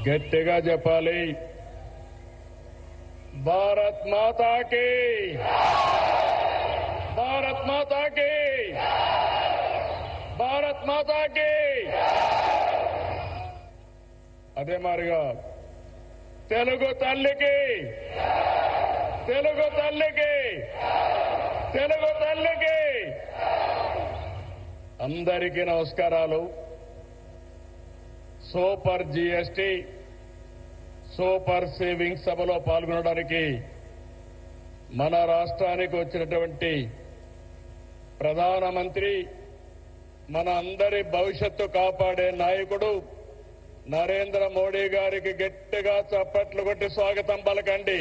గట్టిగా చెప్పాలి. భారత్ మాతా కీ, భారత్ మాతా కీ, భారత్ మాతా కీ. అదే మారిగా తెలుగు తల్లికి, తెలుగు తల్లికి, తెలుగు తల్లికి అందరికీ నమస్కారాలు. సూపర్ జీఎస్టీ, సూపర్ సేవింగ్స్ సభలో పాల్గొనడానికి మన రాష్ట్రానికి వచ్చినటువంటి ప్రధానమంత్రి, మన అందరి భవిష్యత్తు కాపాడే నాయకుడు నరేంద్ర మోడీ గారికి గట్టిగా చప్పట్లు కొట్టి స్వాగతం పలకండి.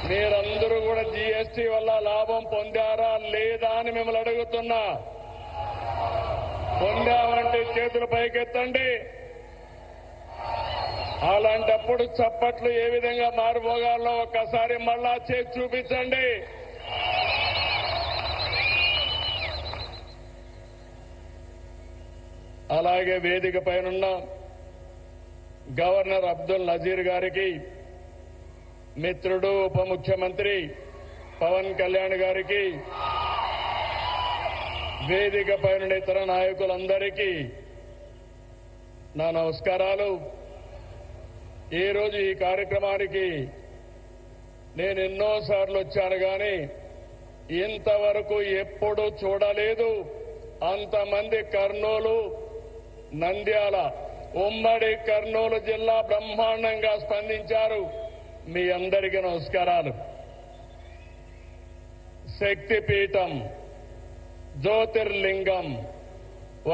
మీరందరూ కూడా జీఎస్టీ వల్ల లాభం పొందారా లేదా అని మిమ్మల్ని అడుగుతున్నా. పొందామంటే చేతులు పైకెత్తండి. అలాంటప్పుడు చప్పట్లు ఏ విధంగా మారుమోగాలో ఒక్కసారి మళ్ళా చేసి చూపించండి. అలాగే వేదిక పైనున్న గవర్నర్ అబ్దుల్ నజీర్ గారికి, మిత్రుడు ఉప ముఖ్యమంత్రి పవన్ కళ్యాణ్ గారికి, వేదిక పైన ఇతర నాయకులందరికీ నా నమస్కారాలు. ఈ రోజు ఈ కార్యక్రమానికి నేను ఎన్నోసార్లు వచ్చాను కానీ ఇంతవరకు ఎప్పుడూ చూడలేదు. అంతమంది కర్నూలు, నంద్యాల, ఉమ్మడి కర్నూలు జిల్లా బ్రహ్మాండంగా స్పందించారు. మీ అందరికీ నమస్కారాలు. శక్తిపీఠం, జ్యోతిర్లింగం,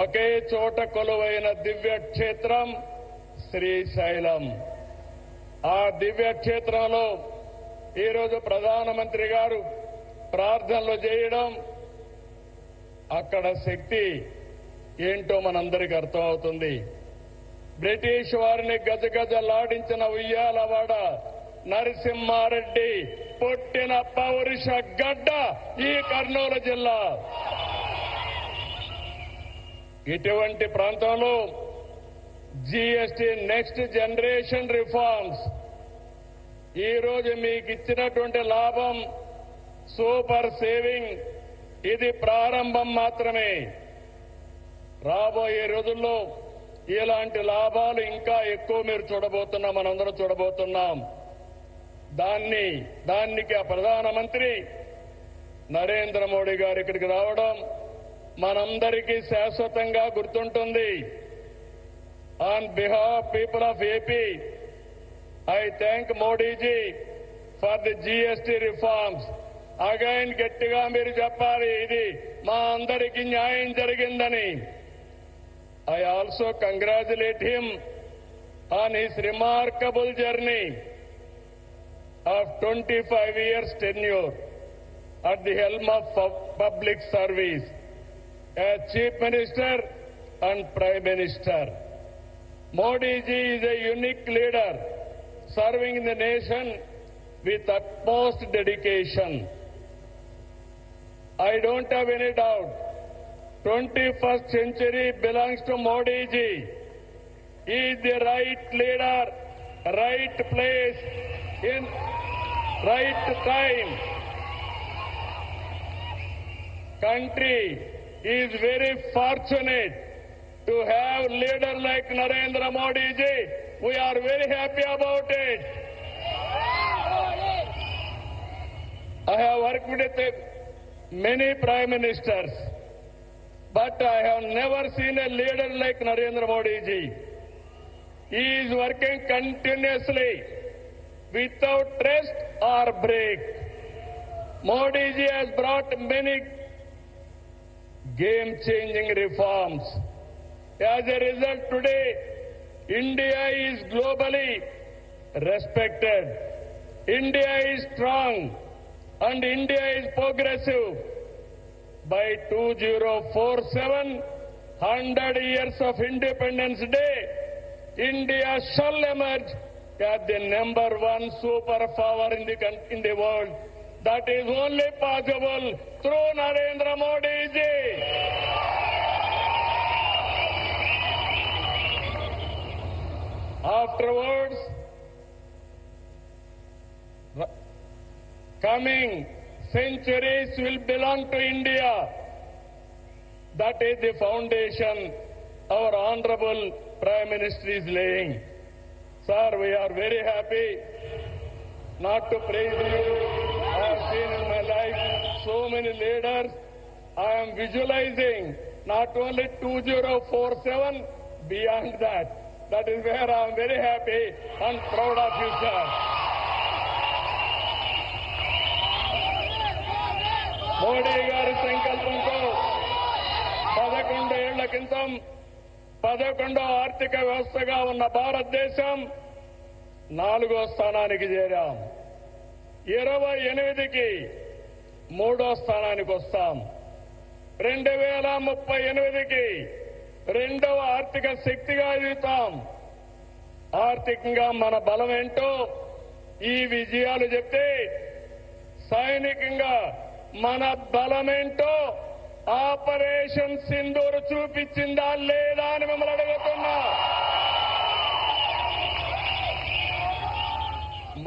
ఒకే చోట కొలువైన దివ్యక్షేత్రం శ్రీశైలం. ఆ దివ్యక్షేత్రంలో ఈరోజు ప్రధానమంత్రి గారు ప్రార్థనలు చేయడం, అక్కడ శక్తి ఏంటో మనందరికీ అర్థమవుతుంది. బ్రిటిష్ వారిని గజగజలాడించిన ఉయ్యాలవాడ నరసింహారెడ్డి పుట్టిన పౌరుష గడ్డ ఈ కర్నూలు జిల్లా. ఇటువంటి ప్రాంతంలో జీఎస్టీ నెక్స్ట్ జనరేషన్ రిఫార్మ్స్ ఈ రోజు మీకు ఇచ్చినటువంటి లాభం సూపర్ సేవింగ్, ఇది ప్రారంభం మాత్రమే. రాబోయే రోజుల్లో ఇలాంటి లాభాలు ఇంకా ఎక్కువ మీరు చూడబోతున్నాం, మనందరం చూడబోతున్నాం. దానికి ఆ ప్రధానమంత్రి నరేంద్ర మోడీ గారు ఇక్కడికి రావడం మనందరికీ శాశ్వతంగా గుర్తుంటుంది. On behalf people of AP, I thank Modiji for the GST reforms. Again గట్టిగా మీరు చెప్పాలి, ఇది మా అందరికీ న్యాయం జరిగిందని. I also congratulate him on his remarkable journey of 25 years tenure at the helm of public service as Chief Minister and Prime Minister. Modi ji is a unique leader serving the nation with utmost dedication. I don't have any doubt 21st century belongs to Modi ji. He is the right leader, right place, in right time. Country is very fortunate to have leader like Narendra Modi ji. We are very happy about it. I have worked with many prime ministers, but I have never seen a leader like Narendra Modi ji. He is working continuously without rest or break. Modi ji has brought many game-changing reforms. As a result, today, India is globally respected. India is strong and India is progressive. By 2047, 100 years of Independence Day, India shall emerge as the #1 superpower in the world. That is only possible through Narendra Modi ji. Afterwards, coming centuries will belong to India. That is the foundation our Honorable Prime Minister is laying. Sir, we are very happy not to praise you. I have seen in my life so many leaders. I am visualizing not only 2047, beyond that. That is where I am very happy and proud of you, sir. Modi గారి సంకల్పంతో 11 ఏళ్ల క్రితం 11వ ఆర్థిక వ్యవస్థగా ఉన్న భారతదేశం 4వ స్థానానికి చేరాం. 28కి 3వ స్థానానికి వస్తాం. 2038కి 2వ ఆర్థిక శక్తిగా ఎదుగుతాం. ఆర్థికంగా మన బలం ఏంటో ఈ విజయాలు చెప్తే, సైనికంగా మన బలమేంటో ఆపరేషన్ సింధూర్ చూపించిందా లేదా అని మిమ్మల్ని అడుగుతున్నా.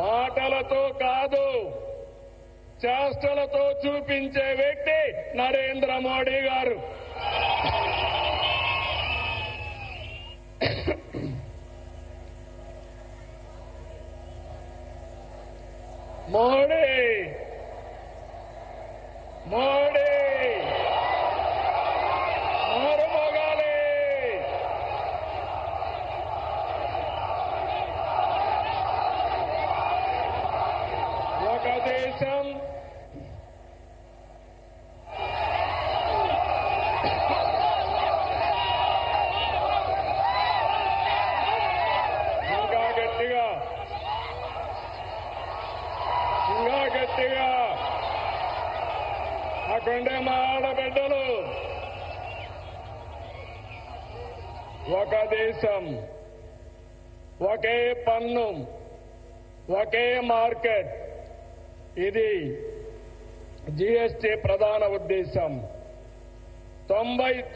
మాటలతో కాదు, చేష్టలతో చూపించే వ్యక్తి నరేంద్ర మోడీ గారు. మోడీ మోడీ మోరమోగాలి. ఒక దేశం ఇంకా గట్టిగా అక్కడే మా ఆడబిడ్డలు. ఒక దేశం, ఒకే పన్ను, ఒకే మార్కెట్. ఇది జీఎస్టీ ప్రధాన ఉద్దేశం. 99